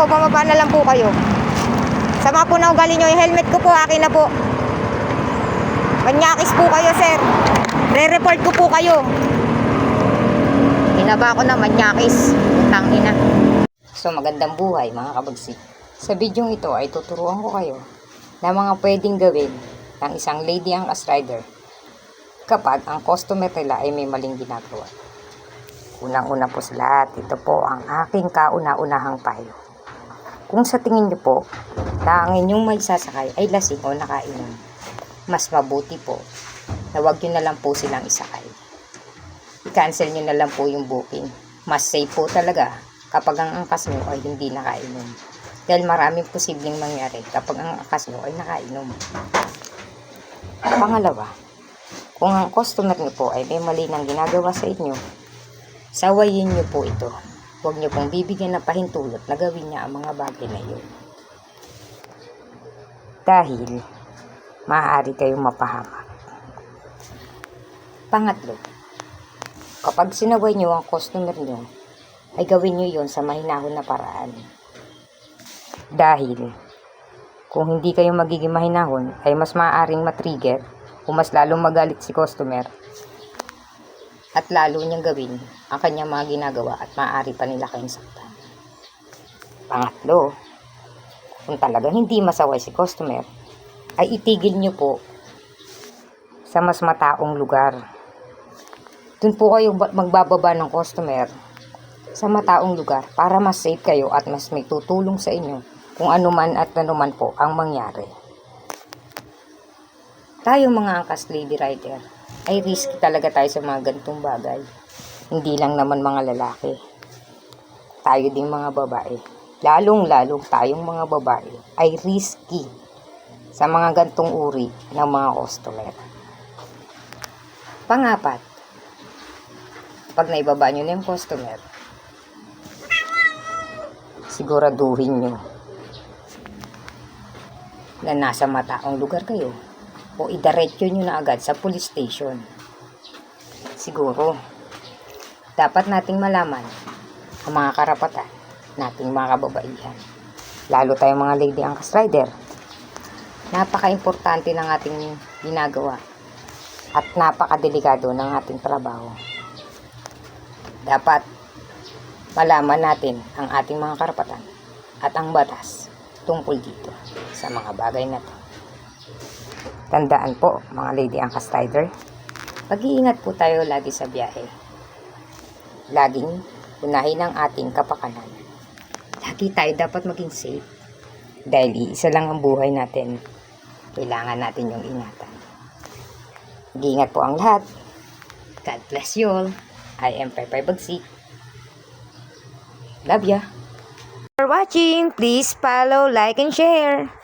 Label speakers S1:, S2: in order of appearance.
S1: po, bumaba na lang po kayo. Sama po na ugali nyo, yung helmet ko po, akin na po. Manyakis po kayo, sir. Re-report ko po kayo. Hinaba ko na, manyakis. Utang ina. So, magandang buhay mga kabagsik. Sa bidyong ito ay tuturuan ko kayo na mga pwedeng gawin ng isang lady angkas rider kapag ang customer nila ay may maling ginagawa. Unang-una po sa lahat, ito po ang aking kauna-unahang payo. Kung sa tingin niyo po na ang inyong may sasakay ay lasing o nakainom, mas mabuti po na huwag nyo na lang po silang isakay. I-cancel nyo na lang po yung booking. Mas safe po talaga kapag ang angkas nyo ay hindi nakainom. Dahil maraming posibleng mangyari kapag ang angkas nyo ay nakainom. Pangalawa, kung ang customer nyo po ay may mali ng ginagawa sa inyo, sawayin nyo po ito. Huwag nyo pong bibigyan ng pahintulot na gawin niya ang mga bagay na yun. Dahil, maaari kayong mapahamak. Pangatlo, kapag sinaway nyo ang customer nyo, ay gawin nyo yun sa mahinahon na paraan. Dahil, kung hindi kayo magiging mahinahon, ay mas maaaring matrigger o mas lalong magalit si customer at lalo niyang gawin ang kanyang mga ginagawa at maaari pa nila kayong saktan. Pangatlo, kung talagang hindi masaway si customer, ay itigil niyo po sa mas mataong lugar. Doon po kayo magbababa ng customer sa mataong lugar para mas safe kayo at mas may tutulong sa inyo kung anuman at anuman po ang mangyari. Tayo mga angkas lady rider, ay risky talaga tayo sa mga ganitong bagay. Hindi lang naman mga lalaki. Tayo din mga babae. Lalong-lalong tayong mga babae ay risky sa mga ganitong uri ng mga customer. Pangapat, pag naibaba nyo na yung customer, siguraduhin nyo na nasa mataong lugar kayo o idiretso nyo na agad sa police station. Siguro, dapat nating malaman ang mga karapatan nating mga kababaihan. Lalo tayong mga lady angkas rider. Napaka-importante ng ating ginagawa at napaka-delikado ng ating trabaho. Dapat malaman natin ang ating mga karapatan at ang batas tungkol dito sa mga bagay na to. Tandaan po mga lady angkas rider, pag-iingat po tayo lagi sa biyahe. Laging unahin ang ating kapakanan. Lagi tayo dapat maging safe dahil iisa lang ang buhay natin. Kailangan natin yung ingatan. Mag-iingat po ang lahat. God bless you all. I am Pepper Bagsik. Love ya. For watching, please follow, like, and share.